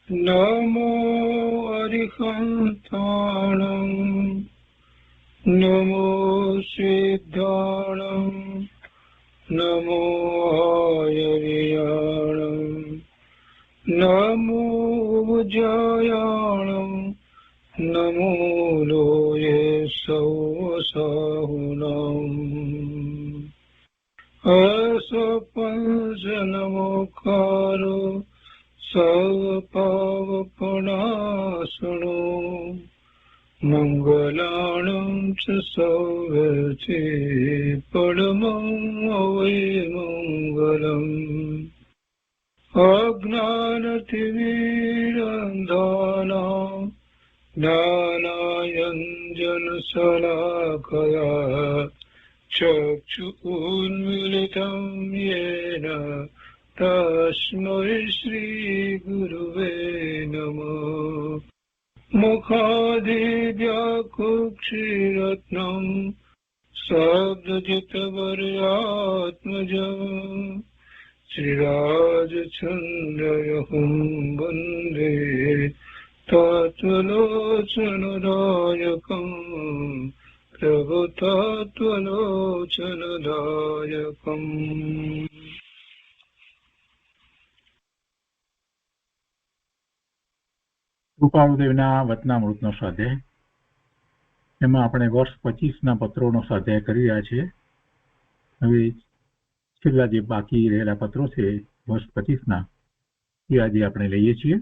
नमो अरिहन्ताणं नमो सिद्धाणं नमो आयर्याणं नमो जयाणं नमो लोये सौसाहुनम् असपंसनमोकारो सर्वपावपणासनो मङ्गलानं च सौवर्ते परमं वै मङ्गलम् अज्ञानतिमिरन्धानां ज्ञानाञ्जनशलाकया चक्षुरुन्मीलितं येन तस्मै श्रीगुरुवे नमः मुखादिव्याकुक्षिरत्नं शब्दजितवर्यात्मजम् श्रीराजचन्द्रयहुं वन्दे तत्त्वलोचनदायकम् प्रभुतत्त्वलोचनदायकम् કૃપાળુદેવના વચનામૃતનો સ્વાધ્યાય. એમાં આપણે વર્ષ 25ના પત્રોનો સ્વાધ્યાય કરી રહ્યા છીએ. હવે છેલ્લા જે બાકી રહેલા પત્રો છે વર્ષ 25ના એ આજે આપણે લઈએ છીએ.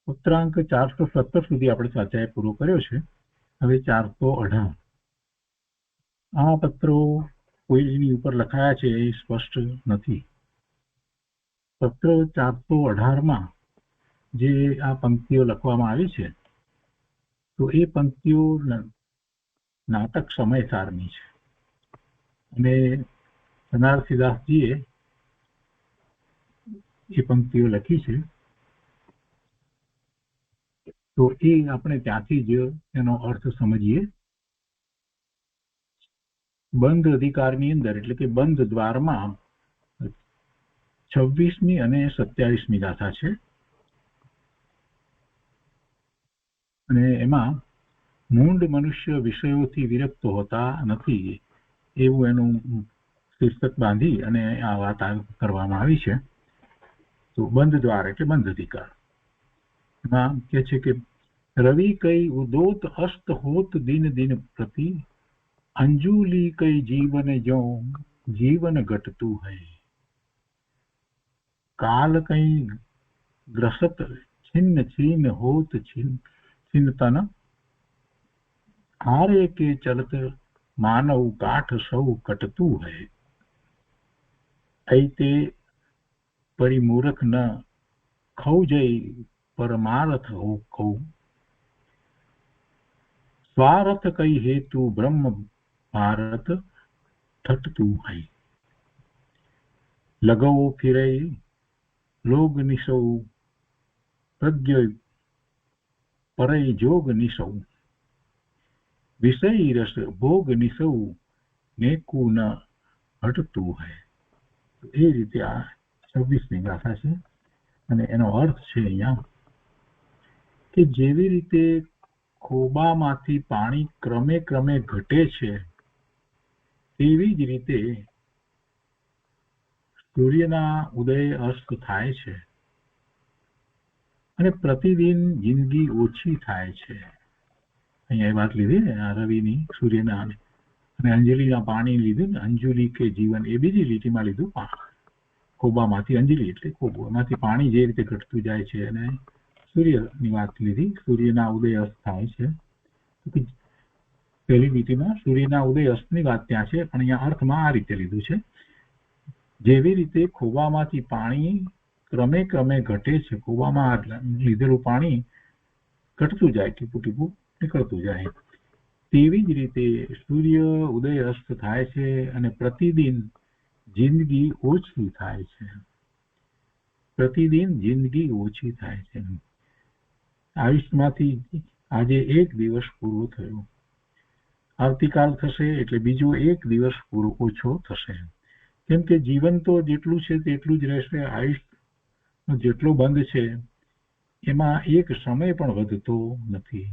પત્રાંક 417 સુધી આપણે સ્વાધ્યાય પૂરો કર્યો છે. હવે 418 આ પત્રો કોઈની ઉપર લખાયા છે એ સ્પષ્ટ નથી. પત્ર 418માં જે આ પંક્તિઓ લખવામાં આવી છે તો એ પંક્તિઓ નાટક સમયસારની છે અને બનારસીદાસજીએ એ પંક્તિઓ લખી છે. તો એ આપણે ત્યાંથી જ એનો અર્થ સમજીએ. બંધ અધિકારની અંદર એટલે કે બંધ દ્વારમાં 26મી અને 27મી ગાથા છે અને એમાં મૂંડ મનુષ્ય વિષયોથી વિરક્ત હોતા નથી એવું એનું શીર્ષક બાંધી અને આ વાત કરવામાં આવી છે. તો બંધ દ્વાર એટલે બંધ અધિકાર. એમાં કે છે કે રવિ કઈ ઉદોત અસ્ત હોત દિન દિન પ્રતિ અંજુલી કઈ જીવન જો જીવન ઘટતું હૈ કાલ કઈ ગ્રસત छिन्न छीन होत छिन्नतन हारे के चलत मानव काठ सौ कटतु है ऐते परिमूर्ख न खौ जय परमार्थ हो खौ स्वार्थ कई हेतु ब्रह्म भारत ठटतु है लगो फिरे लोग निशौ प्रज्ञ परय जोग निशौ विषय रस भोग निशौ नेकु न हटतु है. એ રીતે આ 26મી ગાથા છે અને એનો અર્થ છે અહીંયા કે જેવી રીતે ખોબામાંથી પાણી ક્રમે ક્રમે ઘટે છે તેવી જ રીતે સૂર્યના ઉદય અસ્ત થાય છે અને પ્રતિદિન જિંદગી ઓછી થાય છે. અહીંયા એ વાત લીધી ને આ રવિની સૂર્યના અને અંજલિના પાણી લીધું ને અંજુલી કે જીવન એ બીજી લીટીમાં લીધું. ખોબામાંથી અંજલિ એટલે ખોબો એમાંથી પાણી જે રીતે ઘટતું જાય છે અને સૂર્યની વાત લીધી. સૂર્યના ઉદય અસ્ત થાય છે. પહેલી લીટીમાં સૂર્યના ઉદય અસ્તની વાત ત્યાં છે પણ અહીંયા અર્થમાં આ રીતે લીધું છે જેવી રીતે ખોબામાંથી પાણી ક્રમે ક્રમે ઘટે છે. ખોબામાં લીધેલું પાણી ઘટતું જાય ટીપું ટીપું નીકળતું જાય તેવી જ રીતે સૂર્ય ઉદય અસ્ત થાય છે અને પ્રતિદિન જિંદગી ઓછી થાય છે. પ્રતિદિન જિંદગી ઓછી થાય છે. આયુષ્યમાંથી આજે એક દિવસ પૂરો થયો, આવતીકાલ થશે એટલે બીજો એક દિવસ પૂરો ઓછો થશે. કેમ કે જીવન તો જેટલું છે તેટલું જ રહેશે. આયુષ્ય જેટલો બંધ છે એમાં એક સમય પણ વધતો નથી.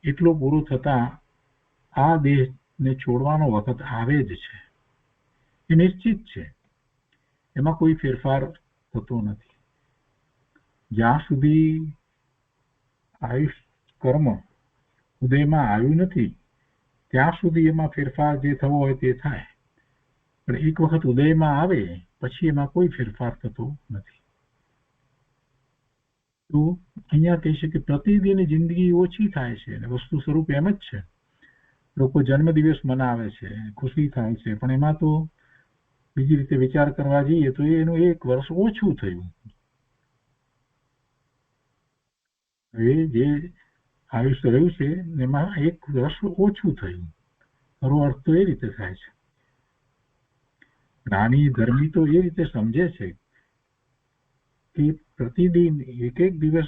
એટલો પૂરો થતા આ દેહને છોડવાનો વખત આવે જ છે. એ નિશ્ચિત છે, એમાં કોઈ ફેરફાર થતો નથી. જ્યાં સુધી આયુષ કર્મ ઉદયમાં આવ્યું નથી ત્યાં સુધી એમાં ફેરફાર જે થવો હોય તે થાય, પણ એક વખત ઉદયમાં આવે પછી એમાં કોઈ ફેરફાર થતો નથી. તો અહીંયા કહે છે કે પ્રતિદિન જિંદગી ઓછી થાય છે અને વસ્તુ સ્વરૂપ એમ જ છે. લોકો જન્મદિવસ મનાવે છે, ખુશી થાય છે, પણ એમાં તો બીજી રીતે વિચાર કરવા જઈએ તો એનું 1 વર્ષ ઓછું થયું. હવે જે આયુષ્ય રહ્યું છે એમાં 1 વર્ષ ઓછું થયું. ખરો અર્થ તો એ રીતે થાય છે. જ્ઞાની ધર્મી તો એ રીતે સમજે છે કે પ્રતિદિન એક દિવસ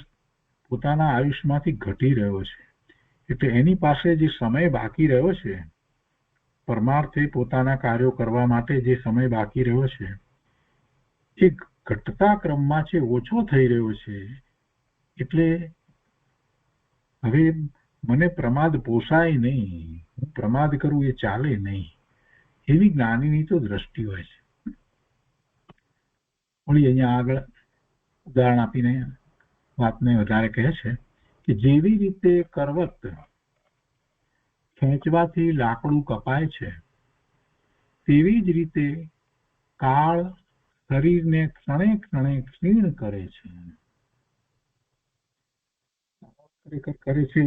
પોતાના આયુષ્યમાંથી ઘટી રહ્યો છે, એટલે એની પાસે જે સમય બાકી રહ્યો છે, પરમાર્થે પોતાના કાર્યો કરવા માટે જે સમય બાકી રહ્યો છે એ ઘટતા ક્રમમાં છે, ઓછો થઈ રહ્યો છે. એટલે હવે મને પ્રમાદ પોસાય નહીં, હું પ્રમાદ કરું એ ચાલે નહીં, એવી જ્ઞાનીની તો દ્રષ્ટિ હોય છે. અહીંયા આગળ ઉદાહરણ આપીને વાતને વધારે કહે છે કે જેવી રીતે કરવત ખેંચવાથી લાકડું કપાય છે તેવી જ રીતે કાળ શરીરને ક્ષણે ક્ષણે ક્ષીણ કરે છે. ખરેખર કરે છે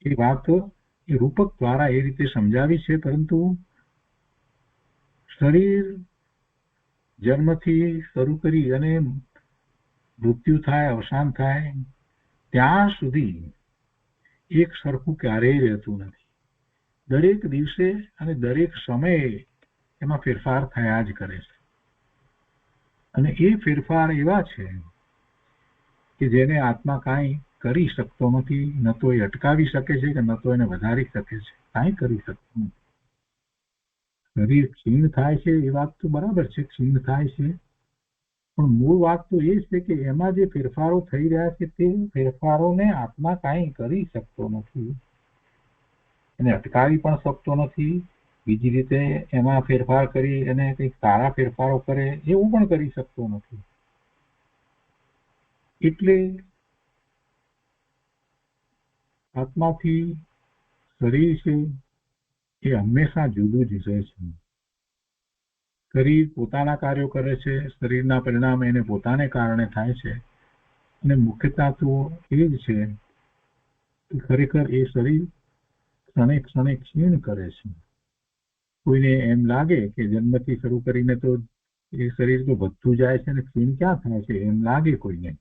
એ વાત એ રૂપક દ્વારા એ રીતે સમજાવી છે, પરંતુ શરીર જન્મથી શરૂ કરી અને મૃત્યુ થાય, અવસાન થાય ત્યાં સુધી એક સરખું ક્યારેય રહેતું નથી. દરેક દિવસે અને દરેક સમયે એમાં ફેરફાર થયા જ કરે છે. અને એ ફેરફાર એવા છે કે જેને આત્મા કાંઈ કરી શકતો નથી, ન તો એ અટકાવી શકે છે કે ન તો એને વધારી શકે છે, કાંઈ કરી શકતો નથી. શરીર ક્ષીણ થાય છે એ વાત તો બરાબર છે, ક્ષીણ થાય છે, પણ મૂળ વાત તો એ છે કે એમાં જે ફેરફારો થઈ રહ્યા છે તે ફેરફારોને આત્મા કાંઈ કરી શકતો નથી, એને અટકાવી પણ શકતો નથી. બીજી રીતે એમાં ફેરફાર કરી અને કંઈક સારા ફેરફારો કરે એવું પણ કરી શકતો નથી. એટલે આત્માથી શરીર છે એ હંમેશા જુદું જ રહે છે. શરીર પોતાના કાર્યો કરે છે, શરીરના પરિણામ એને પોતાને કારણે થાય છે, અને મુખ્યતા તો એ જ છે કે ખરેખર એ શરીર ક્ષણે ક્ષણે ક્ષીણ કરે છે. કોઈને એમ લાગે કે જન્મથી શરૂ કરીને તો એ શરીર તો વધતું જાય છે અને ક્ષીણ ક્યાં થાય છે એમ લાગે કોઈને,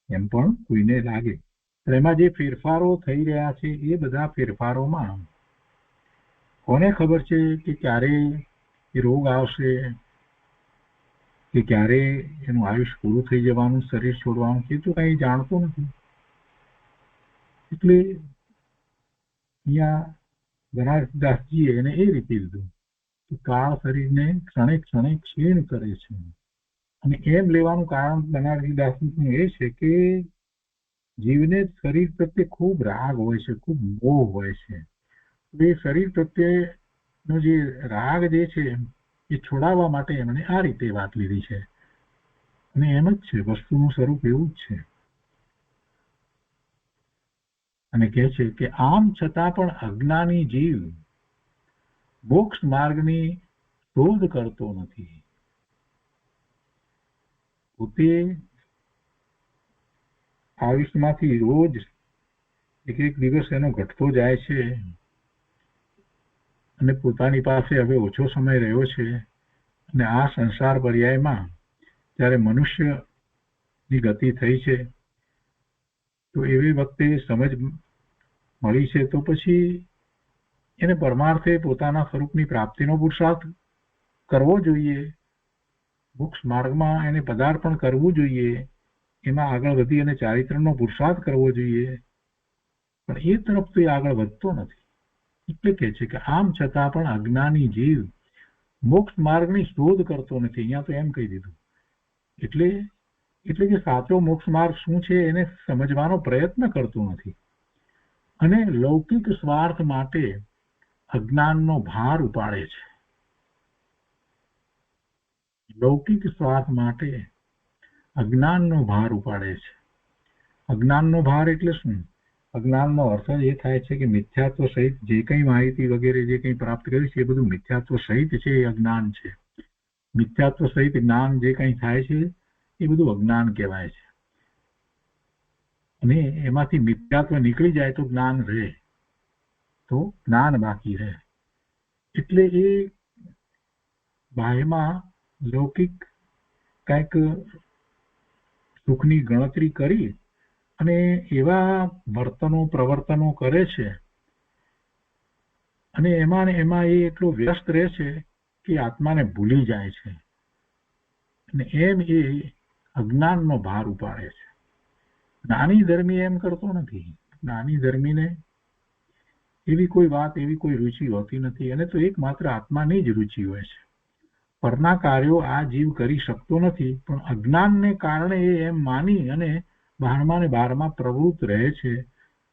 એમ પણ કોઈને લાગે. પણ એમાં જે ફેરફારો થઈ રહ્યા છે એ બધા ફેરફારોમાં કોને ખબર છે કે ક્યારે એ રોગ આવશે કે ક્યારે એનું આયુષ્ય પૂરું થઈ જવાનું, શરીર છોડવાનું, એ તો કઈ જાણતો નથી. એટલે અહીંયા બનારસદાસજીએ એને એ રીતે લીધું કે કાળ શરીરને ક્ષણે ક્ષણે ક્ષીણ કરે છે. અને એમ લેવાનું કારણ બનારસદાસનું એ છે કે જીવને શરીર પ્રત્યે ખૂબ રાગ હોય છે, ખૂબ મોહ હોય છે. એ શરીર પ્રત્યેનો જે રાગ જે છે એ છોડાવવા માટે એમણે આ રીતે વાત લીધી છે. અને એમ જ છે, વસ્તુનું સ્વરૂપ એવું જ છે. અને કહે છે કે આમ છતાં પણ અજ્ઞાની જીવ મોક્ષ માર્ગની શોધ કરતો નથી. પોતે આયુષ્યમાંથી રોજ એક દિવસ એનો ઘટતો જાય છે અને પોતાની પાસે હવે ઓછો સમય રહ્યો છે. અને આ સંસાર પર્યાયમાં જ્યારે મનુષ્યની ગતિ થઈ છે તો એવી વખતે સમજ મળી છે, તો પછી એને પરમાર્થે પોતાના સ્વરૂપની પ્રાપ્તિનો પુરુષાર્થ કરવો જોઈએ, મોક્ષ માર્ગમાં એને પદાર્પણ કરવું જોઈએ, એમાં આગળ વધી અને ચારિત્રનો પુરુષાર્થ કરવો જોઈએ. પણ એ તરફ તો એ આગળ વધતો નથી. એટલે કે છે કે આમ છતાં પણ અજ્ઞાની જીવ મોક્ષ માર્ગની શોધ કરતો નથી. અહીંયા તો એમ કહી દીધું. એટલે એટલે કે સાચો મોક્ષ માર્ગ શું છે એને સમજવાનો પ્રયત્ન કરતું નથી અને લૌકિક સ્વાર્થ માટે અજ્ઞાનનો ભાર ઉપાડે છે. લૌકિક સ્વાર્થ માટે અજ્ઞાનનો ભાર ઉપાડે છે. અજ્ઞાનનો ભાર એટલે શું? અજ્ઞાનનો અર્થ એ થાય છે કે મિથ્યાત્વ સહિત જે કંઈ માહિતી વગેરે જે કંઈ પ્રાપ્ત કર્યું છે એ બધું મિથ્યાત્વ સહિત છે, એ અજ્ઞાન છે. મિથ્યાત્વ સહિત જ્ઞાન જે કંઈ થાય છે એ બધું અજ્ઞાન કહેવાય છે. અને એમાંથી મિથ્યાત્વ નીકળી જાય તો જ્ઞાન રહે, તો જ્ઞાન બાકી રહે. એટલે એ બાહ્યમાં લૌકિક કંઈક સુખની ગણતરી કરી અને એવા વર્તનો પ્રવર્તનો કરે છે અને એમાં ને એમાં એ એટલો વ્યસ્ત રહે છે કે આત્માને ભૂલી જાય છે અને એમ એ અજ્ઞાનનો ભાર ઉપાડે છે. જ્ઞાની ધર્મી એમ કરતો નથી. જ્ઞાની ધર્મીને એવી કોઈ વાત, એવી કોઈ રુચિ હોતી નથી. એને તો એકમાત્ર આત્માની જ રુચિ હોય છે. પરના કાર્યો આ જીવ કરી શકતો નથી, પણ અજ્ઞાનને કારણે એ એમ માની અને બહારમાં ને બહારમાં પ્રવૃત્ત રહે છે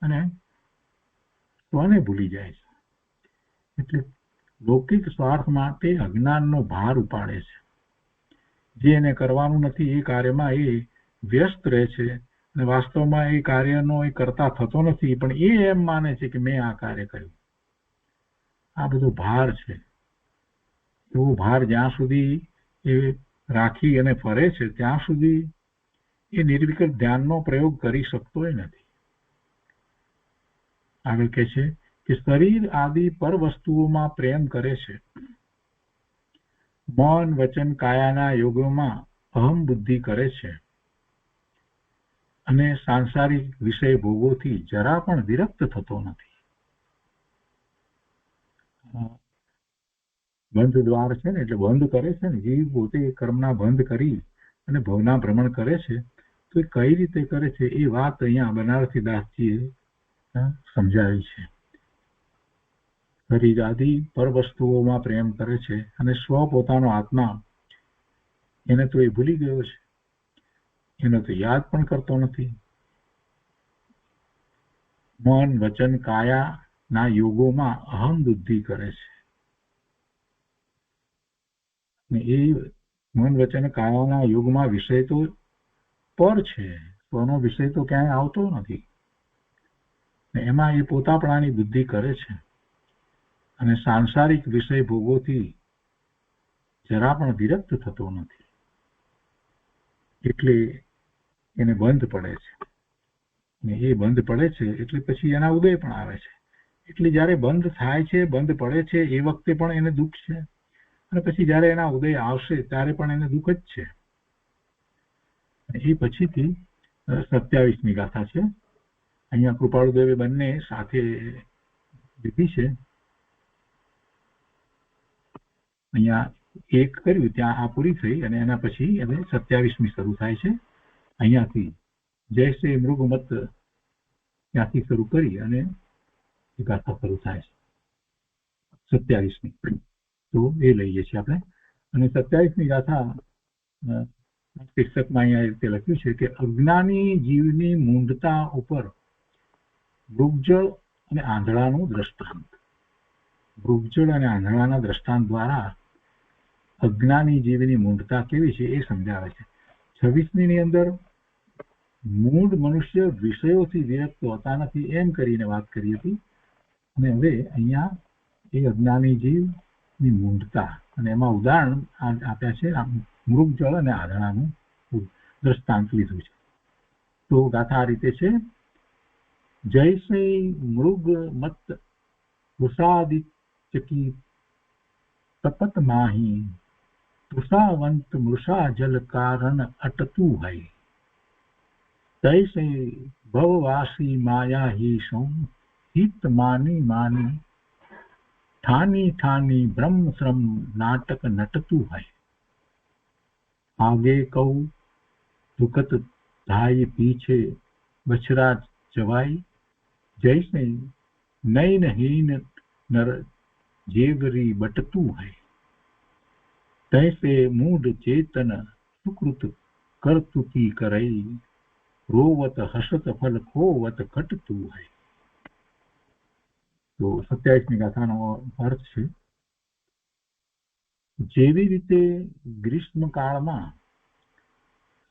અને સ્વને ભૂલી જાય છે. એટલે લૌકિક સ્વાર્થ માટે અજ્ઞાનનો ભાર ઉપાડે છે. જે એને કરવાનું નથી એ કાર્યમાં એ વ્યસ્ત રહે છે અને વાસ્તવમાં એ કાર્યનો એ કરતા થતો નથી, પણ એ એમ માને છે કે મેં આ કાર્ય કર્યું. આ બધો ભાર છે. એવો ભાર જ્યાં સુધી એ રાખી અને ફરે છે ત્યાં સુધી એ નિર્વિકલ્પ ધ્યાનનો પ્રયોગ કરી શકતો નથી. આગળ કહે છે કે શરીર આદિ પર વસ્તુઓમાં પ્રેમ કરે છે. મન વચન કાયાના યોગોમાં અહમ બુદ્ધિ કરે છે અને સાંસારિક વિષય ભોગોથી જરા પણ વિરક્ત થતો નથી. બંધ દ્વાર છે ને, એટલે બંધ કરે છે ને, જીવ પોતે કર્મના બંધ કરી અને ભવના ભ્રમણ કરે છે. તો એ કઈ રીતે કરે છે એ વાત અહીંયા બનારસી દાસજીએ સમજાવી છે. શરીર આદિ પર વસ્તુઓમાં પ્રેમ કરે છે અને સ્વ પોતાનો આત્મા એને તો એ ભૂલી ગયો છે, એને તો યાદ પણ કરતો નથી. મન વચન કાયાના યોગોમાં અહમ બુદ્ધિ કરે છે. એ મન વચન કાયાના યોગમાં વિષય તો પર છે, સ્વનો વિષય તો ક્યાંય આવતો નથી. એમાં એ પોતાપણાની બુદ્ધિ કરે છે અને સાંસારિક વિષય ભોગોથી જરા પણ વિરક્ત થતો નથી. એટલે એને બંધ પડે છે ને એ બંધ પડે છે એટલે પછી એના ઉદય પણ આવે છે. એટલે જ્યારે બંધ થાય છે, બંધ પડે છે, એ વખતે પણ એને દુઃખ છે અને પછી જ્યારે એના ઉદય આવશે ત્યારે પણ એને દુઃખ જ છે. એ પછીથી 27મી ગાથા છે. અહીંયા કૃપાળુદેવે બંને સાથે લીધી છે. અહીંયા એક કર્યું ત્યાં આ પૂરી થઈ અને એના પછી હવે 27મી શરૂ થાય છે. અહીંયાથી જૈસે મૃગમત ત્યાંથી શરૂ કરી અને એ ગાથા શરૂ થાય છે 27મી. તો એ લઈએ છીએ આપણે. અને 27મી ગાથા શીર્ષકમાં અહીંયા રીતે લખ્યું છે કે અજ્ઞાની જીવની મૂંઢતા ઉપર મૃગજળ અને આંધળાનું દ્રષ્ટાંત. મૃગજળ અને આંધળાના દ્રષ્ટાંત દ્વારા અજ્ઞાની જીવની મૂંઢતા કેવી છે એ સમજાવે છે. 26મી અંદર મૂઢ મનુષ્ય વિષયોથી વિરક્ત હોતા નથી એમ કરીને વાત કરી હતી અને હવે અહીંયા એ અજ્ઞાની જીવની મૂંઢતા અને એમાં ઉદાહરણ આપ્યા છે મૃગજળ અને આંધળાનું દ્રષ્ટાંત લીધું છે. તો ગાથા આ રીતે છે. જૈસે મૃગ મત વૃષાદિચકી તપત માહી તૃષાવંત મૃષા જલ કારણ અટતું હૈ તૈસે ભવવાસી માયા ही सौ हित मानी मानी ठानी ठानी ब्रह्म श्रम नाटक नटतु है आगे कौ दुखत धाय पीछे बछरा जवाई जैसे नैनहीन नर जेवरी बटतु है तैसे मूढ़ चेतन सुकृत કરતુતી કરઈ રોવત હસત ફલ ખોવત ઘટતું હોય. તો 27મી ગાથાનો અર્થ છે, જેવી રીતે ગ્રીષ્મકાળમાં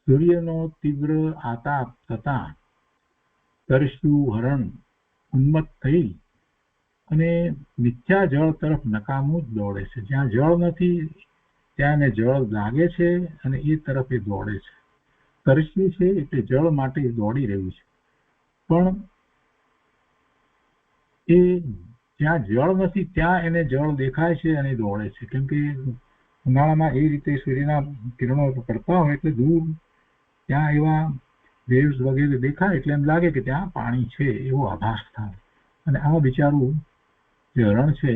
સૂર્યનો તીવ્ર આતાપ થતા તરસ્યું હરણ ઉન્મત્ત થઈ અને મિથ્યા જળ તરફ નકામું જ દોડે છે. જ્યાં જળ નથી ત્યાં જળ લાગે છે અને એ તરફ એ દોડે છે. તરસ્યું છે એટલે જળ માટે દોડી રહ્યું છે, પણ એ જ્યાં જળ નથી ત્યાં એને જળ દેખાય છે અને દોડે છે. કેમ કે ઉનાળામાં એ રીતે સૂર્યના કિરણો પડતા હોય એટલે દૂર ત્યાં એવા વેવ્સ વગેરે દેખાય એટલે એમ લાગે કે ત્યાં પાણી છે એવો આભાસ થાય. અને આ બિચારું જે હરણ છે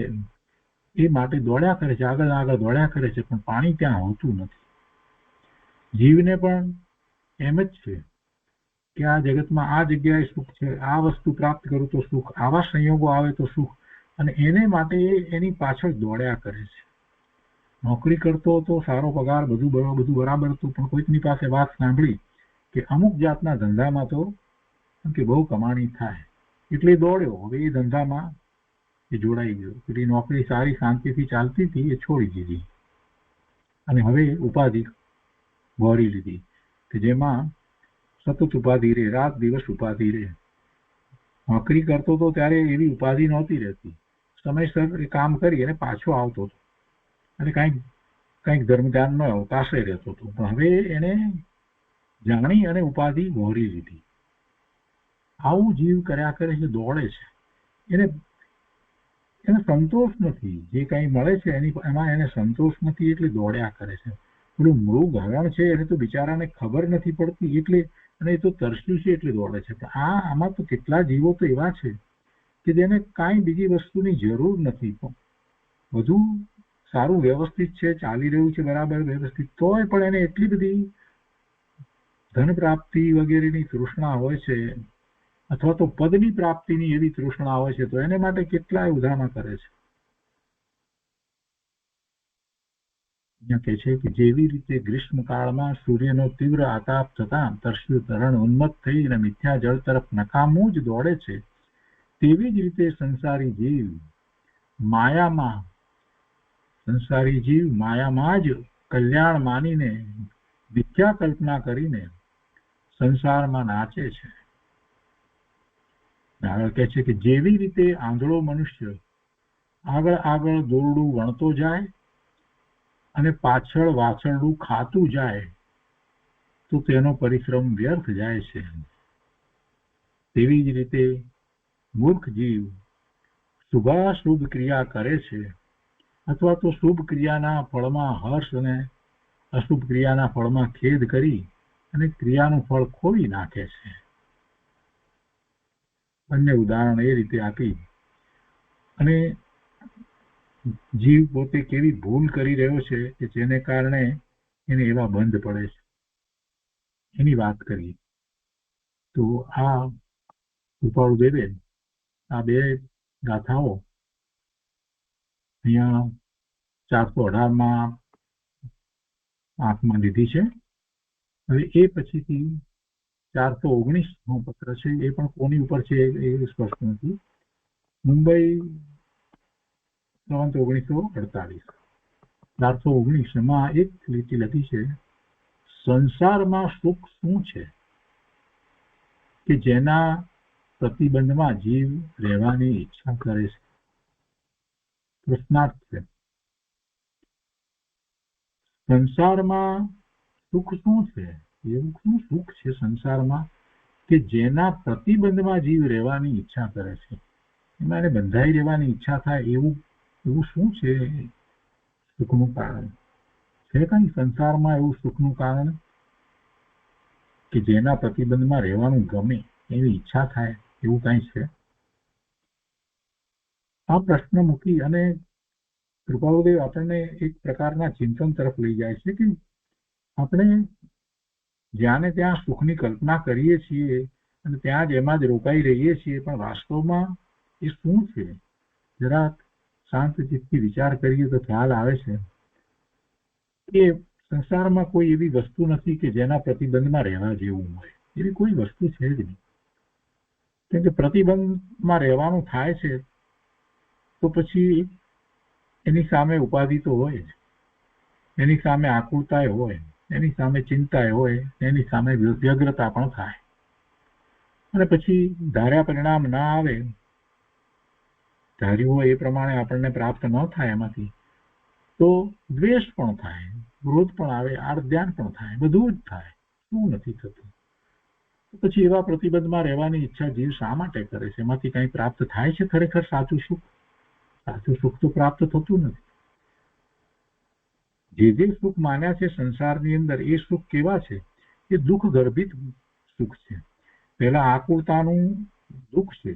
એ માટે દોડ્યા કરે છે, આગળ આગળ દોડ્યા કરે છે, પણ પાણી ત્યાં હોતું નથી. જીવને પણ એમ જ છે કે આ જગતમાં આ જગ્યાએ સુખ છે, આ વસ્તુ પ્રાપ્ત કરું તો સુખ, આવા સંયોગો આવે તો સુખ, અને એને માટે એની પાછળ દોડ્યા કરે છે. નોકરી કરતો હતો, સારો પગાર, બધું બરાબર હતું, પણ કોઈકની પાસે વાત સાંભળી કે અમુક જાતના ધંધામાં તો કે બહુ કમાણી થાય એટલે દોડ્યો. હવે એ ધંધામાં એ જોડાઈ ગયો. પેલી નોકરી સારી શાંતિથી ચાલતી હતી એ છોડી દીધી અને હવે ઉપાધિ વહોરી લીધી કે જેમાં સતત ઉપાધિ રહે, રાત દિવસ ઉપાધિ રહે. નોકરી કરતો હતો ત્યારે એવી ઉપાધિ નહોતી રહેતી, સમયસર એ કામ કરી અને પાછો આવતો હતો અને કંઈક ધર્મ ધ્યાન ન અવકાશે રહેતો હતો. પણ હવે એને જાણી અને ઉપાધિ વહોરી લીધી. આવું જીવ કર્યા કરે છે, દોડે છે. એને સંતોષ નથી, જે કંઈ મળે છે એમાં એને સંતોષ નથી એટલે દોડ્યા કરે છે. પેલું મૃગ હરણ છે એને તો બિચારાને ખબર નથી પડતી એટલે, અને એ તો તરસ્યું છે એટલે દોડે છે. પણ આમાં તો કેટલા જીવો તો એવા છે કે જેને કાંઈ બીજી વસ્તુની જરૂર નથી, પણ બધું સારું વ્યવસ્થિત છે, ચાલી રહ્યું છે બરાબર વ્યવસ્થિત, તોય પણ એને એટલી બધી ધન પ્રાપ્તિ વગેરેની તૃષ્ણા હોય છે, અથવા તો પદની પ્રાપ્તિની એવી તૃષ્ણા હોય છે, તો એને માટે કેટલાય ઉધામા કરે છે. અહીંયા કહે છે કે જેવી રીતે ગ્રીષ્મકાળમાં સૂર્યનો તીવ્ર આતાપ થતા તરસ્યું તરણ ઉન્મત્ત થઈ અને મિથ્યા જળ તરફ નકામું જ દોડે છે, તેવી જ રીતે સંસારી જીવ માયામાં જ કલ્યાણ માનીને મિથ્યા કલ્પના કરીને સંસારમાં નાચે છે. આગળ કહે છે કે જેવી રીતે આંધળો મનુષ્ય આગળ આગળ દોરડું વણતો જાય અને પાછળ વાછરડું ખાતું જાય તો તેનો પરિશ્રમ વ્યર્થ જાય છે, તેવી જ રીતે મૂર્ખ જીવ શુભાશુભ ક્રિયા કરે છે અથવા તો શુભ ક્રિયાના ફળમાં હર્ષ અને અશુભ ક્રિયાના ફળમાં ખેદ કરી અને ક્રિયાનું ફળ ખોવી નાખે છે. અન્ય ઉદાહરણ એ રીતે આપી અને જીવ પોતે કેવી ભૂલ કરી રહ્યો છે કે જેને કારણે એને એવા બંધ પડે છે એની વાત કરીએ તો આ કૃપાળુદેવે આ બે ગાથાઓ અહીંયા 418માં આંખમાં લીધી છે. હવે એ પછીથી 419નો પત્ર છે, એ પણ કોની ઉપર છે એ સ્પષ્ટ નથી. મુંબઈ 1948 419 એક લીટી લખી છે, સંસારમાં સુખ શું છે કે જેના પ્રતિબંધમાં જીવ રહેવાની ઈચ્છા કરે છે. પ્રશ્નાર્થ છે, સંસારમાં સુખ શું છે, એવું શું સુખ છે સંસારમાં કે જેના પ્રતિબંધમાં જીવ રહેવાની ઈચ્છા કરે છે, એમાં એને બંધાઈ રહેવાની ઈચ્છા થાય એવું શું છે સુખનું કારણ? છે કઈ સંસારમાં એવું સુખનું કારણ કે જેના પ્રતિબંધમાં રહેવાનું ગમે એવી ઈચ્છા થાય એવું કઈ છે? આ પ્રશ્ન મૂકી અને કૃપાળુદેવ આપણને એક પ્રકારના ચિંતન તરફ લઈ જાય છે કે આપણે જ્યાં ને ત્યાં સુખની કલ્પના કરીએ છીએ અને ત્યાં જ એમાં જ રોકાઈ રહીએ છીએ, પણ વાસ્તવમાં એ શું છે? જરાક શાંત ચિત્તથી વિચાર કરીએ તો ખ્યાલ આવે છે કે સંસારમાં કોઈ એવી વસ્તુ નથી કે જેના પ્રતિબંધમાં રહેવા જેવું હોય. એવી કોઈ વસ્તુ છે જ નહીં. કેમ કે પ્રતિબંધમાં રહેવાનું થાય છે તો પછી એની સામે ઉપાધિ તો હોય જ, એની સામે આકુળતા હોય, એની સામે ચિંતા હોય, એની સામે વ્યગ્રતા પણ થાય. અને પછી ધાર્યા પરિણામ ના આવે, ધાર્યું હોય એ પ્રમાણે આપણને પ્રાપ્ત ન થાય એમાંથી, તો દ્વેષ પણ થાય, ક્રોધ પણ આવે, આર્ધ્યાન પણ થાય, બધું જ થાય. શું નથી થતું? પછી એવા પ્રતિબંધમાં રહેવાની ઈચ્છા જીવ શા માટે કરે છે? એમાંથી કંઈ પ્રાપ્ત થાય છે ખરેખર સાચું સુખ? સાચું સુખ તો પ્રાપ્ત થતું નથી. જે સુખ માન્યા છે સંસારની અંદર, એ સુખ કેવા છે? એ દુઃખ ગર્ભિત સુખ છે. પહેલા આકુળતાનું દુઃખ છે,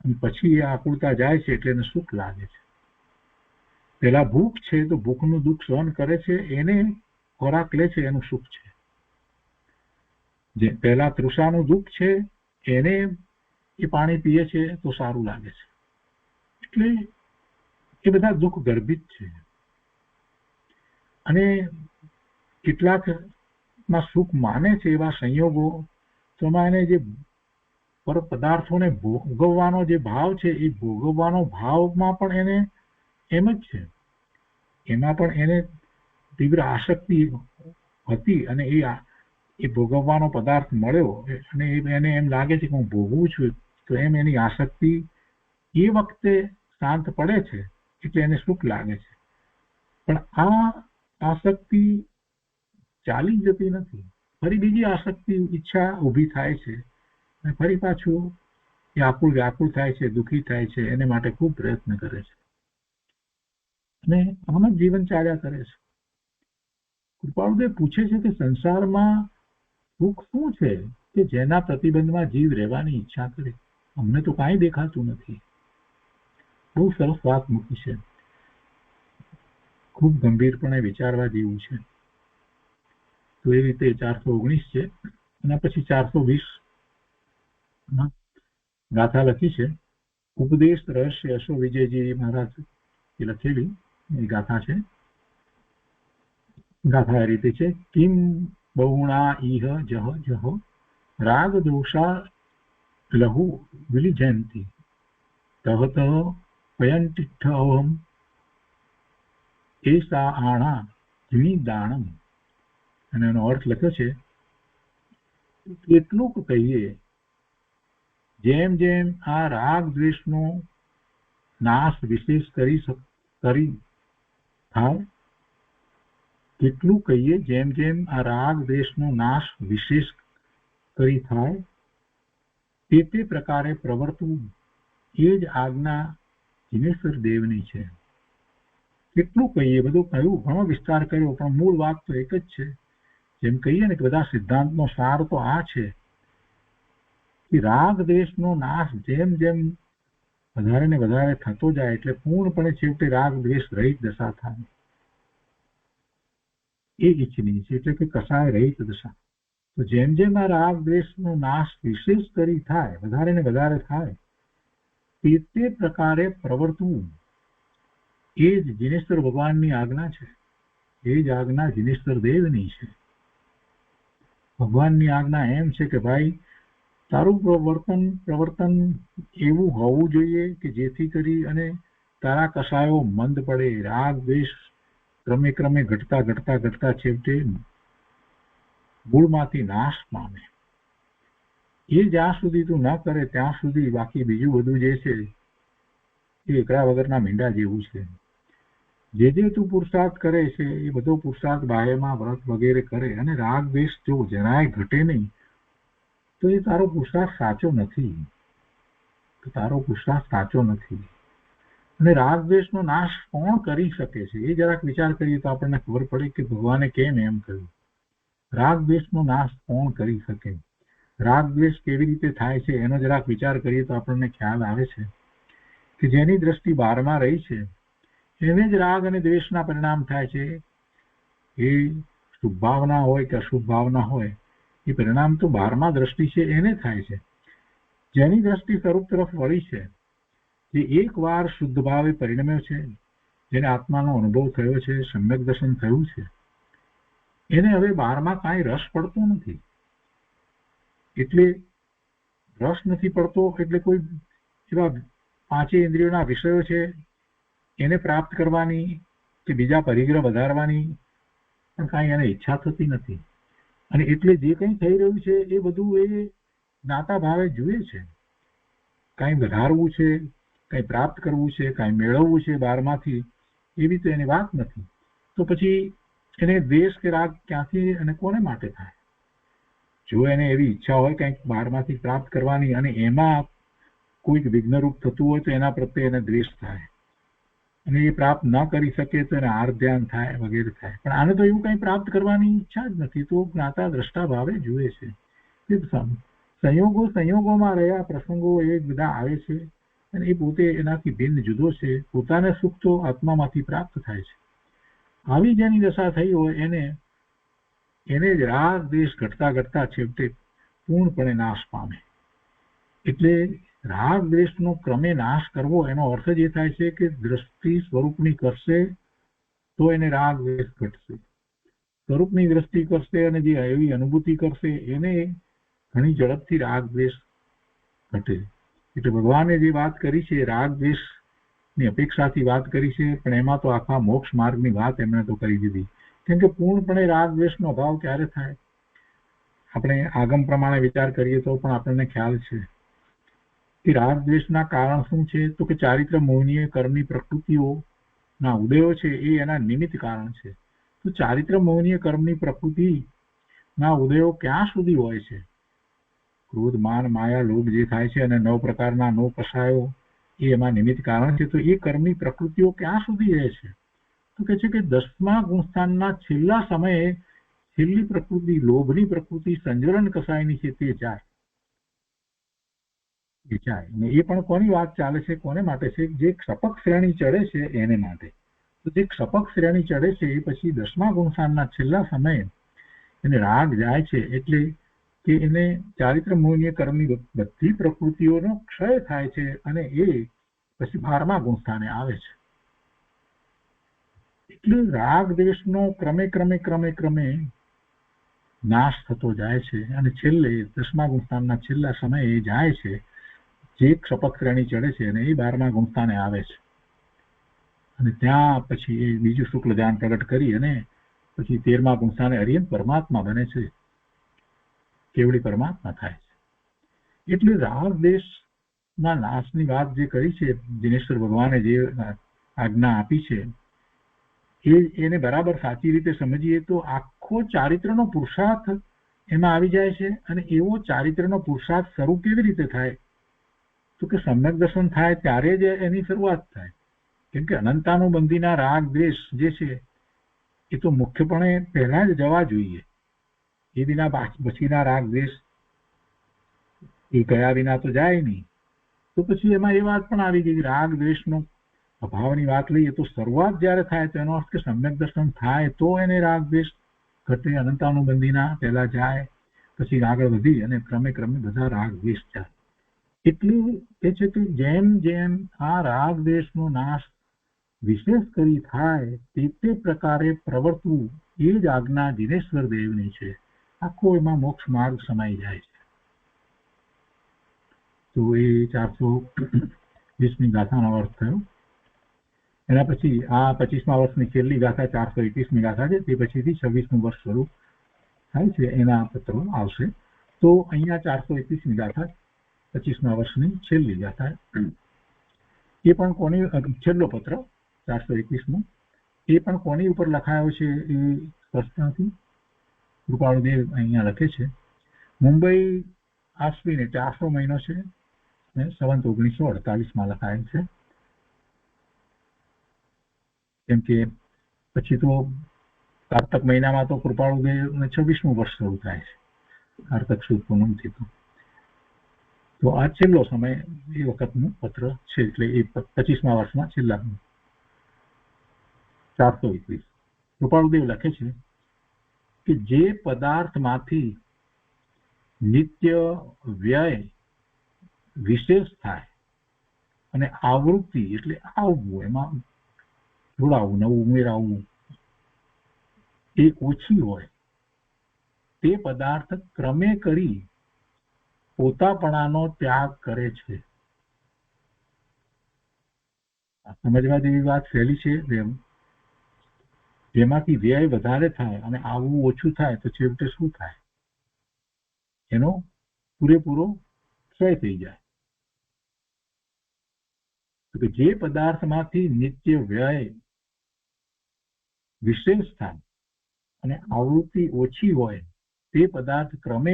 અને પછી એ આકુળતા જાય છે એટલે એને સુખ લાગે છે. પહેલા ભૂખ છે તો ભૂખનું દુઃખ સહન કરે છે, એને ખોરાક લે છે, એનું સુખ છે. જે પહેલા તૃષાનું દુઃખ છે, એને એ પાણી પીએ છે તો સારું લાગે છે. એટલે એ બધા દુઃખ ગર્ભિત છે. અને કેટલાકમાં સુખ માને છે એવા સંયોગો, તો એને જે પર પદાર્થોને ભોગવવાનો જે ભાવ છે, એ ભોગવવાનો ભાવમાં પણ એને એમ જ છે. એમાં પણ એને તીવ્ર આસક્તિ હતી, અને એ ભોગવવાનો પદાર્થ મળ્યો અને એને એમ લાગે છે કે હું ભોગવું છું, તો એમ એની આસક્તિ એ વખતે શાંત પડે છે એટલે એને સુખ લાગે છે. પણ આ આસક્તિ ચાલી જતી નથી. ફરી બીજી આસક્તિ, ઈચ્છા ઊભી થાય છે, અને ફરી પાછું એ આકુળ વ્યાકુળ થાય છે, દુઃખી થાય છે, એને માટે ખૂબ પ્રયત્ન કરે છે, અને આમ જ જીવન ચાલ્યા કરે છે. કૃપાળુદેવ પૂછે છે કે સંસારમાં સુખ શું છે કે જેના પ્રતિબંધમાં જીવ રહેવાની ઈચ્છા કરે? અમને તો કાંઈ દેખાતું નથી. બહુ સરસ વાત મૂકી છે, ખૂબ ગંભીરપણે વિચારવા જેવું છે. તો એ રીતે 419 છે, અને પછી 420 ગાથા લખી છે. ઉપદેશ રહસ્ય અશો વિજયજી મહારાજ એ લખેલી એ ગાથા છે. ગાથા એ રીતે છે: કિમ બહુણા ઇહ જહ જહ રાગ દોષા લહુ વિલિજયંતિ તહત પયંતિઠ અહમ એસા આણા દાણમ. અને એનો અર્થ લખ્યો છે: કેટલુંક કહીએ, જેમ જેમ આ રાગ દ્વેષનો નાશ વિશેષ કરી થાય, કેટલું કહીએ જેમ જેમ આ રાગ દ્વેષનો નાશ વિશેષ કરી થાય, તે પ્રકારે પ્રવર્તવું એ જ આજ્ઞા જીનેશ્વર દેવની છે. કેટલું કહીએ, બધું કહ્યું, ઘણો વિસ્તાર કર્યો, પણ મૂળ વાત તો એક જ છે. જેમ કહીએ ને કે બધા સિદ્ધાંતનો સાર તો આ છે કે રાગ દ્વેષનો નાશ જેમ જેમ વધારે ને વધારે થતો જાય એટલે પૂર્ણપણે છેવટે રાગ દ્વેષ રહિત દશા થાય, એ ઈચ્છનીય છે. એટલે કે કસાય રહિત દશા. તો જેમ જેમ આ રાગ દ્વેષનો નાશ વિશેષ કરી થાય, વધારે ને વધારે થાય, તે પ્રકારે પ્રવર્તવું એ જ જીનેશ્વર ભગવાનની આજ્ઞા છે. એ જ આજ્ઞા જીનેશ્વર દેવની છે. ભગવાનની આજ્ઞા એમ છે કે ભાઈ તારું પ્રવર્તન એવું હોવું જોઈએ કે જેથી કરી અને તારા કસાયો મંદ પડે, રાગ દ્વેષ ક્રમે ક્રમે ઘટતા ઘટતા ઘટતા છેવટે મૂળમાંથી નાશ પામે. એ જ્યાં સુધી તું ન કરે ત્યાં સુધી બાકી બીજું બધું જે છે એ એકડા વગરના મીંડા જેવું છે. જે તું પુરુષાર્થ કરે છે એ બધો પુરુષાર્થ બાહ્યમાં વ્રત વગેરે કરે, અને રાગ દ્વેષ જો જરાય ઘટે નહીં, તો એ તારો પુરુષાર્થ સાચો નથી. અને રાગ દ્વેષનો નાશ કોણ કરી શકે છે એ જરાક વિચાર કરીએ તો આપણને ખબર પડે કે ભગવાને કેમ એમ કહ્યું. રાગ દ્વેષનો નાશ કોણ કરી શકે? રાગ દ્વેષ કેવી રીતે થાય છે એનો જરાક વિચાર કરીએ તો આપણને ખ્યાલ આવે છે કે જેની દ્રષ્ટિ બહારમાં રહી છે એને જ રાગ અને દ્વેષના પરિણામ થાય છે. એ શુભ ભાવના હોય કે અશુભ ભાવના હોય, એ પરિણામ તો બહારમાં દ્રષ્ટિ છે એને થાય છે. જેની દ્રષ્ટિ સ્વરૂપ તરફ વળી છે, જે એક વાર શુદ્ધ ભાવે પરિણમ્યો છે, જેને આત્માનો અનુભવ થયો છે, સમ્યક દર્શન થયું છે, એને હવે બહારમાં કાંઈ રસ પડતો નથી. એટલે રસ નથી પડતો એટલે કોઈ એવા પાંચે ઇન્દ્રિયોના વિષયો છે એને પ્રાપ્ત કરવાની કે બીજા પરિગ્રહ વધારવાની પણ કાંઈ એને ઈચ્છા થતી નથી. અને એટલે જે કંઈ થઈ રહ્યું છે એ બધું એ જ્ઞાતા ભાવે જુએ છે. કાંઈ વધારવું છે, કાંઈ પ્રાપ્ત કરવું છે, કાંઈ મેળવવું છે બહારમાંથી, એવી તો એની વાત નથી. તો પછી એને દ્વેષ કે રાગ ક્યાંથી અને કોને માટે થાય? જો એને એવી ઈચ્છા હોય કંઈક બહારમાંથી પ્રાપ્ત કરવાની અને એમાં કોઈક વિઘ્નરૂપ થતું હોય તો એના પ્રત્યે એને દ્વેષ થાય, અને એ પ્રાપ્ત ન કરી શકે તો એને આર ધ્યાન થાય વગેરે થાય. પણ આને તો એવું કંઈ પ્રાપ્ત કરવાની ઈચ્છા જ નથી, તો જ્ઞાતા દ્રષ્ટા ભાવે જુએ છે. સંયોગોમાં રહ્યા પ્રસંગો એ બધા આવે છે અને એ પોતે એનાથી ભિન્ન જુદો છે. પોતાને સુખ તો આત્મામાંથી પ્રાપ્ત થાય છે. આવી જેની દશા થઈ હોય એને જ રાગ દ્વેષ ઘટતા ઘટતા છેવટે પૂર્ણપણે નાશ પામે. એટલે રાગ દ્વેષનો ક્રમે નાશ કરવો એનો અર્થ જ એ થાય છે કે દ્રષ્ટિ સ્વરૂપની કરશે તો એને રાગ દ્વેષ ઘટશે. સ્વરૂપની દ્રષ્ટિ કરશે અને જે એવી અનુભૂતિ કરશે એને ઘણી ઝડપથી રાગ દ્વેષ ઘટે. એટલે ભગવાને જે વાત કરી છે રાગ દ્વેષની અપેક્ષાથી વાત કરી છે, પણ એમાં તો આખા મોક્ષ માર્ગની વાત એમણે તો કરી દીધી. કેમ કે પૂર્ણપણે રાગ દ્વેષનો અભાવ ક્યારે થાય? આપણે આગમ પ્રમાણે વિચાર કરીએ તો પણ આપણને ખ્યાલ છે કે રાગ દ્વેષના કારણ શું છે? તો કે ચારિત્ર મોહનીય કર્મની પ્રકૃતિઓના ઉદયો છે એ એના નિમિત્ત કારણ છે. તો ચારિત્ર મોહનીય કર્મની પ્રકૃતિના ઉદયો ક્યાં સુધી હોય છે? ક્રોધ, માન, માયા, લોભ જે થાય છે અને 9 પ્રકારના 9 કષાયો એ એમાં નિમિત્ત કારણ છે. તો એ કર્મની પ્રકૃતિઓ ક્યાં સુધી રહે છે? તો કે છે કે 10મા ગુણસ્થાનના છેલ્લા સમયે છેલ્લી પ્રકૃતિ, લોભની પ્રકૃતિ સંજરણ કસાયની છે તે જાય. અને એ પણ કોની વાત ચાલે છે, કોને માટે છે? જે ક્ષપક શ્રેણી ચડે છે એને માટે. તો જે ક્ષપક શ્રેણી ચડે છે એ પછી 10મા ગુણસ્થાનના છેલ્લા સમયે એને રાગ જાય છે, એટલે કે એને ચારિત્ર મોહનીય કર્મની બધી પ્રકૃતિઓનો ક્ષય થાય છે અને એ પછી 12મા ગુણસ્થાને આવે છે. એટલે રાગ દ્વેષનો ક્રમે નાશ થતો જાય છે અને છેલ્લે 10મા ગુણસ્થાનના છેલ્લા સમયે જાય છે. જે ક્ષપક શ્રેણી ચડે છે અને એ 12મા ગુણસ્થાને આવે છે અને ત્યાં પછી એ બીજું શુક્લ ધ્યાન પ્રગટ કરી અને પછી 13મા ગુણસ્થાને હરિયન પરમાત્મા બને છે, કેવડી પરમાત્મા થાય છે. એટલે રાગ દ્વેષના નાશની વાત જે કરી છે, દિનેશ્વર ભગવાને જે આજ્ઞા આપી છે એને બરાબર સાચી રીતે સમજીએ તો આખો ચારિત્રનો પુરુષાર્થ એમાં આવી જાય છે. અને એવો ચારિત્રનો પુરુષાર્થ શરૂ કેવી રીતે થાય? તો કે સમ્યક દર્શન થાય ત્યારે જ એની શરૂઆત થાય. કેમ કે અનંતાનુબંધીના રાગ દ્વેષ જે છે એ તો મુખ્યપણે પહેલા જ જવા જોઈએ. એ વિના પછીના રાગ દ્વેષ એ ગયા વિના તો જાય નહીં. તો પછી એમાં એ વાત પણ આવી ગઈ, રાગ દ્વેષનો અભાવની વાત લઈએ તો શરૂઆત જ્યારે થાય તો એનો અર્થ કે સમ્યક દર્શન થાય તો એને રાગ દ્વેષ ઘટે. અનંતાનુબંધીના પહેલા જાય, પછી આગળ વધી અને ક્રમે બધા રાગ દ્વેષ જાય. એટલું એ છે કે જેમ જેમ આ રાગ દ્વેષનો નાશ વિશેષ કરી થાય તે પ્રકારે પ્રવર્તવું એ જ આજ્ઞા દિનેશ્વર દેવની છે. આખો એમાં મોક્ષ માર્ગ સમાઈ જાય છે. તો એ 420મી ગાથાનો અર્થ થયો. એના પછી આ 25મા વર્ષની છેલ્લી ગાથા 421મી ગાથા છે. તે પછીથી 26મું વર્ષ શરૂ થાય છે, એના પત્રો આવશે. તો અહીંયા 421મી ગાથા 25મા વર્ષની છેલ્લી ગાથા, એ પણ કોની છેલ્લો પત્ર 421મો, એ પણ કોની ઉપર લખાયો છે એ સ્પષ્ટ નથી. કૃપાળુદેવ અહીંયા લખે છે, મુંબઈ આશ્વિન 400 મહિનો છે ને સંવત 1948માં લખાયેલ છે. કેમ કે પછી તો કારતક મહિનામાં તો કૃપાળુદેવને 26મું વર્ષ શરૂ થાય છે, કારતક સુદ પૂનમથી. તો આ છેલ્લો સમય એ વખતનું પત્ર છે, એટલે એ 25મા વર્ષમાં છેલ્લા 421. કૃપાળુદેવ લખે છે કે જે પદાર્થમાંથી નિત્ય વ્યય વિશેષ થાય અને આવૃત્તિ એટલે આવવું, એમાં જોડાવું, નવું ઉમેરાવું, એ ઓછી હોય તે પદાર્થ ક્રમે કરી પોતાપણાનો ત્યાગ કરે છે. સમજવા જેવી વાત સહેલી છે. જેમાંથી વ્યય વધારે થાય અને આવવું ઓછું થાય તો છેવટે શું થાય? એનો પૂરેપૂરો ક્ષય થઈ જાય. જે પદાર્થમાંથી નિત્ય વ્યય વિશેષ થાય અને આવૃત્તિ ઓછી હોય તે પદાર્થ ક્રમે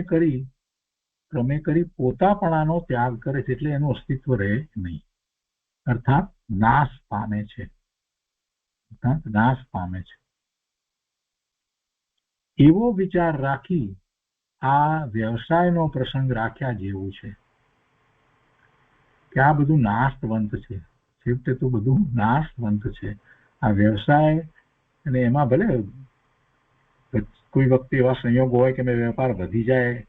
કરી પોતાપણાનો ત્યાગ કરે છે, એટલે એનું અસ્તિત્વ રહે નહીં, અર્થાત નાશ પામે છે. એવો વિચાર રાખી આ વ્યવસાયનો પ્રસંગ રાખ્યા જેવું છે કે આ બધું નાશવંત છે. છેવટે તો બધું નાશવંત છે આ વ્યવસાય. અને એમાં ભલે કોઈ વખતે એવા સંયોગો હોય કે વેપાર વધી જાય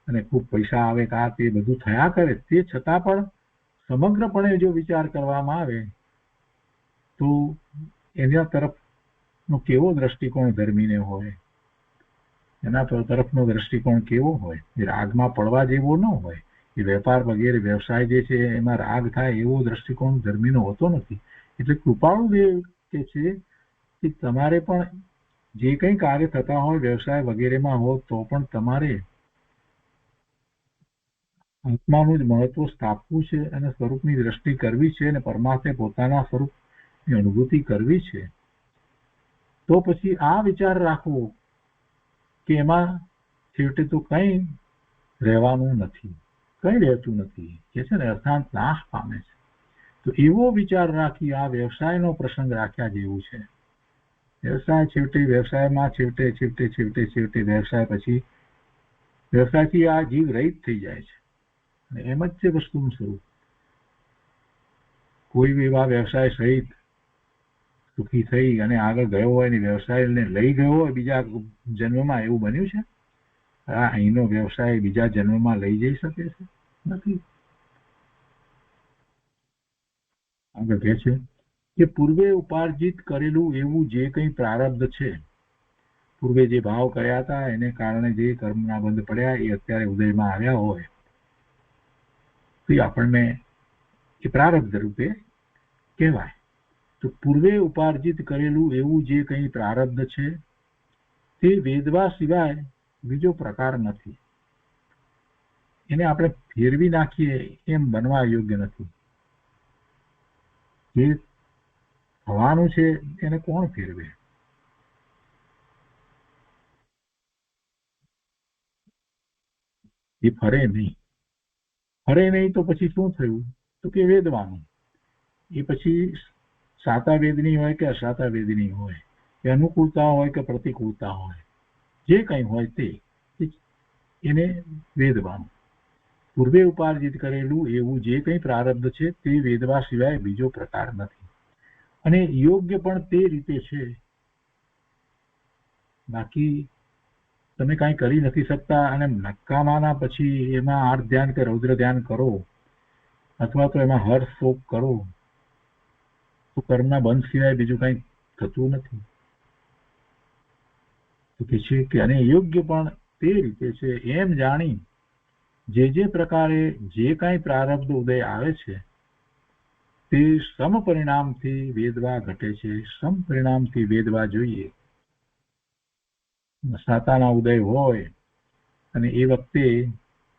અને ખૂબ પૈસા આવે કે આ તે બધું થયા કરે, તે છતાં પણ સમગ્રપણે જો વિચાર કરવામાં આવે તો એના તરફનો કેવો દ્રષ્ટિકોણ ધર્મીને હોય, એના તરફનો દ્રષ્ટિકોણ કેવો હોય, એ રાગમાં પડવા જેવો ન હોય. એ વેપાર વગેરે વ્યવસાય જે છે એમાં રાગ થાય એવો દ્રષ્ટિકોણ ધર્મીનો હોતો નથી. એટલે કૃપાળુ દેવ કે છે કે તમારે પણ જે કંઈ કાર્ય થતા હોય વ્યવસાય વગેરેમાં હો તો પણ તમારે આત્માનું જ મહત્વ સ્થાપવું છે અને સ્વરૂપની દ્રષ્ટિ કરવી છે અને પરમાત્મે પોતાના સ્વરૂપની અનુભૂતિ કરવી છે. તો પછી આ વિચાર રાખવો કે એમાં છેવટે તો કંઈ રહેવાનું નથી, કંઈ રહેતું નથી, કે છે ને અર્થાત નાશ પામે છે. તો એવો વિચાર રાખી આ વ્યવસાયનો પ્રસંગ રાખ્યા જેવું છે. વ્યવસાય વ્યવસાયમાં છેવટે વ્યવસાય પછી વ્યવસાયથી આ જીવ રહિત થઈ જાય છે. અને એમ જ છે વસ્તુનું સ્વરૂપ. કોઈ એવા વ્યવસાય સહિત સુખી થઈ અને આગળ ગયો હોય ને વ્યવસાયને લઈ ગયો હોય બીજા જન્મમાં, એવું બન્યું છે? અહીંનો વ્યવસાય બીજા જન્મમાં લઈ જઈ શકે છે? નથી. આગળ કહે છે કે પૂર્વે ઉપાર્જિત કરેલું એવું જે કંઈ પ્રારબ્ધ છે, પૂર્વે જે ભાવ કર્યા હતા એને કારણે જે કર્મના બંધ પડ્યા એ અત્યારે ઉદયમાં આવ્યા હોય તો આપણને એ પ્રારબ્ધ રૂપે કહેવાય. તો પૂર્વે ઉપાર્જિત કરેલું એવું જે કંઈ પ્રારબ્ધ છે તે વેદવા સિવાય બીજો પ્રકાર નથી. એને આપણે ફેરવી નાખીએ એમ બનવા યોગ્ય નથી. જે થવાનું છે એને કોણ ફેરવે? એ ફરે નહીં તો પછી શું થયું? તો કે વેદવાનું. એ પછી સાતા વેદની હોય કે અસાતા વેદની હોય, કે અનુકૂળતા હોય કે પ્રતિકૂળતા હોય, જે કંઈ હોય તે એને વેદવાનું. પૂર્વે ઉપાર્જિત કરેલું એવું જે કંઈ પ્રારબ્ધ છે તે વેદવા સિવાય બીજો પ્રકાર નથી. અને યોગ્ય પણ તે રીતે છે. બાકી તમે કાંઈ કરી નથી શકતા અને નકામાના પછી એમાં આર્ત ધ્યાન કે રૌદ્ર ધ્યાન કરો અથવા તો એમાં હર્ષ શોક કરો તો કર્મના બંધ સિવાય બીજું કાંઈ થતું નથી. તો કે છે કે અને યોગ્ય પણ તે રીતે છે એમ જાણી જે પ્રકારે જે કાંઈ પ્રારબ્ધ ઉદય આવે છે તે સમ પરિણામથી વેદવા ઘટે છે. સમ પરિણામથી વેદવા જોઈએ. સાતાના ઉદય હોય અને એ વખતે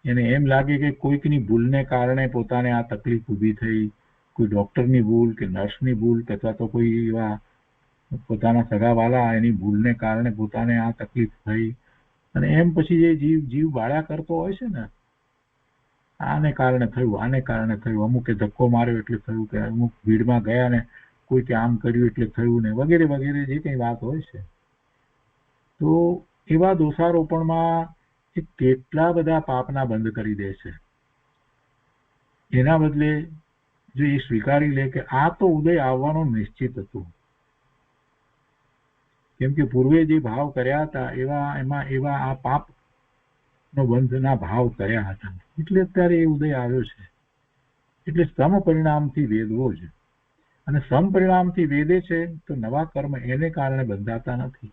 એને એમ લાગે કે કોઈકની ભૂલને કારણે પોતાને આ તકલીફ ઊભી થઈ, કોઈ ડોક્ટરની ભૂલ કે નર્સની ભૂલ કે અથવા તો કોઈ એવા પોતાના સગાવાલા એની ભૂલને કારણે પોતાને આ તકલીફ થઈ, અને એમ પછી જે જીવ બાળ્યા કરતો હોય છે ને, આને કારણે થયું, અમુકે ધક્કો માર્યો એટલે થયું, કે અમુક ભીડમાં ગયા ને કોઈકે આમ કર્યું એટલે થયું ને વગેરે વગેરે જે કંઈ વાત હોય છે. તો એવા દોષારોપણમાં કેટલા બધા પાપના બંધ કરી દે છે. એના બદલે જો એ સ્વીકારી લે કે આ તો ઉદય આવવાનો નિશ્ચિત હતું, કેમ કે પૂર્વે જે ભાવ કર્યા હતા એવા આ પાપ નો બંધના ભાવ કર્યા હતા, એટલે અત્યારે એ ઉદય આવ્યો છે. એટલે સમ પરિણામથી વેદવો જ, અને સમ પરિણામથી વેદે છે તો નવા કર્મ એને કારણે બંધાતા નથી.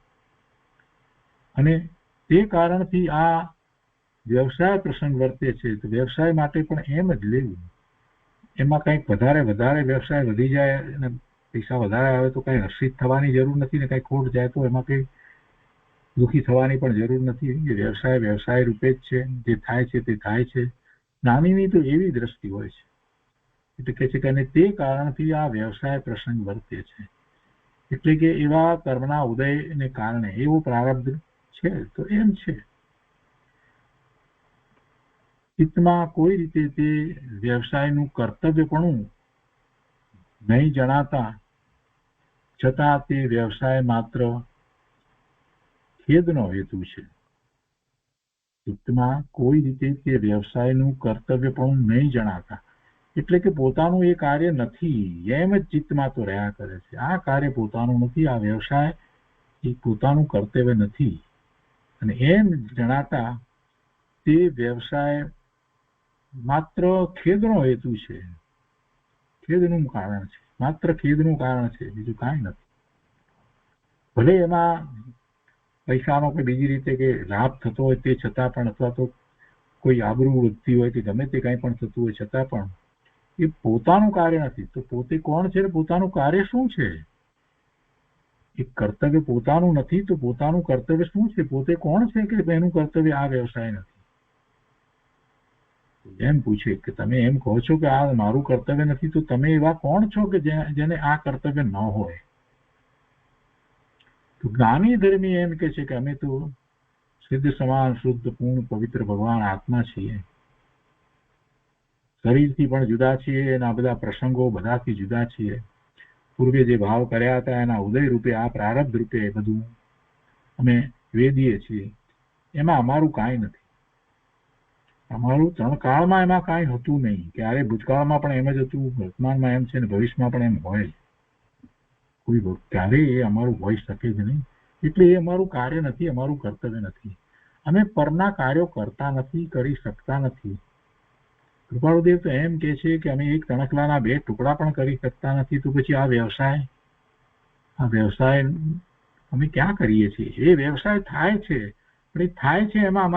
અને તે કારણથી આ વ્યવસાય પ્રસંગ વર્તે છે. તો વ્યવસાય માટે પણ એમ જ લેવું. એમાં કંઈક વધારે વ્યવસાય વધી જાય અને પૈસા વધારે આવે તો કઈ હર્ષિત થવાની જરૂર નથી ને કઈ ખોટ જાય તો એમાં કઈ દુઃખી થવાની પણ જરૂર નથી. વ્યવસાય રૂપે જ છે. જે થાય છે તે થાય છે. નાનીની તો એવી દ્રષ્ટિ હોય છે. એટલે કે છે કે તે કારણથી આ વ્યવસાય પ્રસંગ વર્તે છે. એટલે કે એવા કર્મના ઉદયને કારણે એવો પ્રારબ્ધ છે તો એમ છે. ચિત્તમાં કોઈ રીતે તે વ્યવસાયનું કર્તવ્યપણું નહીં જણાતા છતાં તે વ્યવસાય માત્ર ખેદનો હેતુ છે. ચિત્તમાં કોઈ રીતે તે વ્યવસાયનું કર્તવ્યપણું નહીં જણાતા એટલે કે પોતાનું એ કાર્ય નથી એમ જ ચિત્તમાં તો રહ્યા કરે છે. આ કાર્ય પોતાનું નથી, આ વ્યવસાય એ પોતાનું કર્તવ્ય નથી અને એમ જણાતા તે વ્યવસાય માત્ર ખેદનો હેતુ છે, ખેદનું કારણ છે, માત્ર ખેદનું કારણ છે, બીજું કાંઈ નથી. ભલે એમાં પૈસાનો કે બીજી રીતે કે લાભ થતો હોય તે છતાં પણ, અથવા તો કોઈ આબરૂ વધતી હોય કે ગમે તે કાંઈ પણ થતું હોય છતાં પણ એ પોતાનું કાર્ય નથી. તો પોતે કોણ છે, પોતાનું કાર્ય શું છે? એ કર્તવ્ય પોતાનું નથી તો પોતાનું કર્તવ્ય શું છે? પોતે કોણ છે કે એનું કર્તવ્ય આ વ્યવસાય નથી? એમ પૂછે કે તમે એમ કહો છો કે આ મારું કર્તવ્ય નથી, તો તમે એવા કોણ છો કે જેને આ કર્તવ્ય ન હોય? તો જ્ઞાની ધર્મી એમ કે છે કે અમે તો સિદ્ધ સમાન શુદ્ધ પૂર્ણ પવિત્ર ભગવાન આત્મા છીએ. શરીરથી પણ જુદા છીએ, એના બધા પ્રસંગો બધાથી જુદા છીએ. પૂર્વે જે ભાવ કર્યા હતા એના ઉદય રૂપે આ પ્રારબ્ધ રૂપે બધું અમે વેદીએ છીએ. એમાં અમારું કાંઈ નથી. અમારું ત્રણ કાળમાં એમાં કાંઈ હતું નહીં. ક્યારે ભૂતકાળમાં પણ એમ જ હતું, વર્તમાનમાં એમ છે ને ભવિષ્યમાં પણ એમ હોય. કોઈ ક્યારેય એ અમારું હોઈ શકે જ નહીં. એટલે એ અમારું કાર્ય નથી, અમારું કર્તવ્ય નથી. અમે પરના કાર્યો કરતા નથી, કરી શકતા નથી. કૃપાળુદેવ તો એમ કે છે કે અમે એક તણખલાના 2 ટુકડા પણ કરી શકતા નથી. તો પછી આ વ્યવસાય અમે ક્યાં કરીએ છીએ? એ વ્યવસાય થાય છે, પણ એ થાય છે એમાં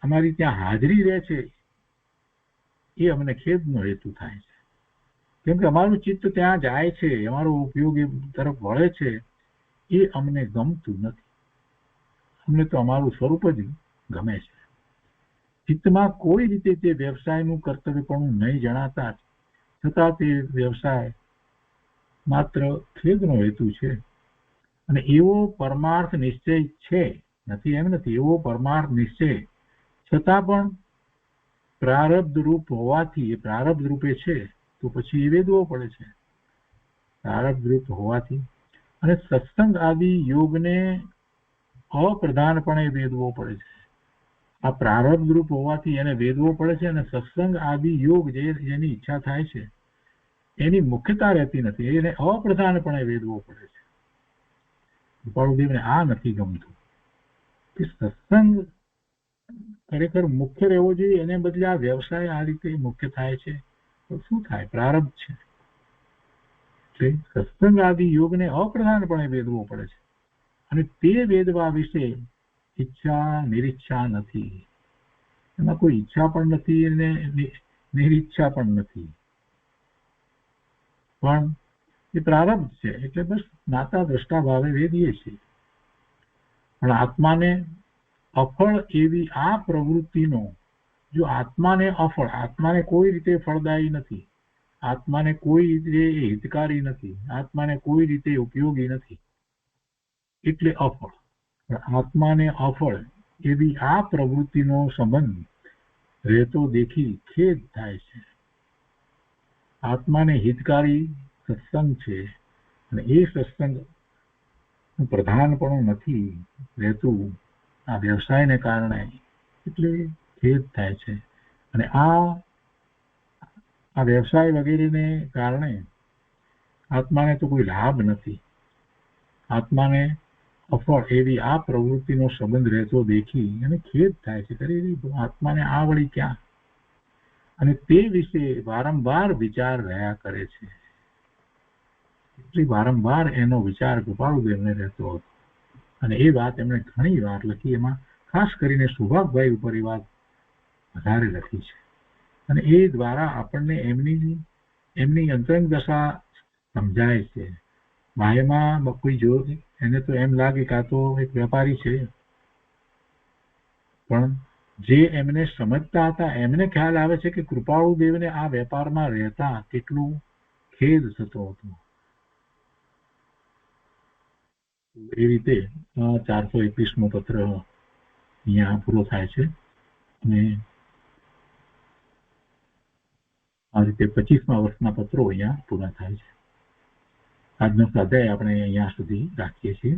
અમારી ત્યાં હાજરી રહે છે એ અમને ખેદનો હેતુ થાય છે. કેમ કે અમારું ચિત્ત ત્યાં જાય છે, અમારો ઉપયોગ એ તરફ વળે છે, એ અમને ગમતું નથી. અમને તો અમારું સ્વરૂપ જ ગમે છે. ચિત્તમાં કોઈ રીતે તે વ્યવસાયનું કર્તવ્યપણું નહીં જણાતા છતાં તે વ્યવસાય માત્ર ખેદનો હેતુ છે. અને એવો પરમાર્થ નિશ્ચય છે, નથી એમ નથી, એવો પરમાર્થ નિશ્ચય છતાં પણ પ્રારબ્ધ રૂપ હોવાથી, એ પ્રારબ્ધ રૂપે છે તો પછી એ વેદવો પડે છે. પ્રારબ્ધ રૂપ હોવાથી અને સત્સંગ આદિ યોગને અપ્રધાનપણે વેદવો પડે છે. આ પ્રારબ્ધ રૂપ હોવાથી એને વેદવો પડે છે અને સત્સંગ આદિ યોગ જેની ઈચ્છા થાય છે એની મુખ્યતા રહેતી નથી, એને અપ્રધાનપણે વેદવો પડે છે. કૃપાળુદેવને આ નથી ગમતું કે સત્સંગ ખરેખર મુખ્ય રહેવો જોઈએ, એને બદલે આ વ્યવસાય આ રીતે મુખ્ય થાય છે. તો શું થાય? પ્રારબ્ધ છે. એટલે સત્સંગ આદિ યોગને અપ્રધાનપણે વેદવો પડે છે અને તે વેદવા વિશે ઈચ્છા નિરીચ્છા નથી. એમાં કોઈ ઈચ્છા પણ નથી અને નિરીચ્છા પણ નથી. પણ એ પ્રારબ્ધ છે એટલે બસ નાતા દ્રષ્ટા ભાવે વેદીએ છીએ. પણ આત્માને અફળ એવી આ પ્રવૃત્તિનો, જો આત્માને અફળ, આત્માને કોઈ રીતે ફળદાયી નથી, આત્માને કોઈ રીતે હિતકારી નથી, આત્માને કોઈ રીતે ઉપયોગી નથી, એટલે અફળ. આત્માને અફળ એવી આ પ્રવૃત્તિનો સંબંધ રહેતો દેખી ખેદ થાય છે. આત્માને હિતકારી સત્સંગ છે અને એ સત્સંગ પ્રધાનપણું નથી રહેતું આ વ્યવસાયને કારણે, એટલે ખેદ થાય છે. અને આ વ્યવસાય વગેરેને કારણે આત્માને તો કોઈ લાભ નથી. આત્માને અફળ એવી આ પ્રવૃત્તિનો સંબંધ રહેતો દેખી અને ખેદ થાય છે. આત્માને આ વળી ક્યાં? અને તે વિશે વારંવાર વિચાર રહ્યા કરે છે. એટલે વારંવાર એનો વિચાર કૃપાળુદેવને રહેતો હતો અને એ વાત એમણે ઘણી વાર લખી. એમાં ખાસ કરીને સુભાગભાઈ ઉપર એ વાત વધારે લખી છે અને એ દ્વારા આપણને એમની અંતરંગ દશા સમજાય છે. બાહ્યમાં કોઈ જો એને તો એમ લાગે કે આ તો એક વેપારી છે, પણ જે એમને સમજતા હતા એમને ખ્યાલ આવે છે કે કૃપાળુ દેવને આ વેપારમાં રહેતા કેટલું ખેદ થતો હતો. એ રીતે 421મો પત્ર અહીંયા પૂરો થાય છે અને આ રીતે 25મા વર્ષના પત્રો અહીંયા પૂરા થાય છે. આજનો સ્વાધ્યાય આપણે અહીંયા સુધી રાખીએ છીએ.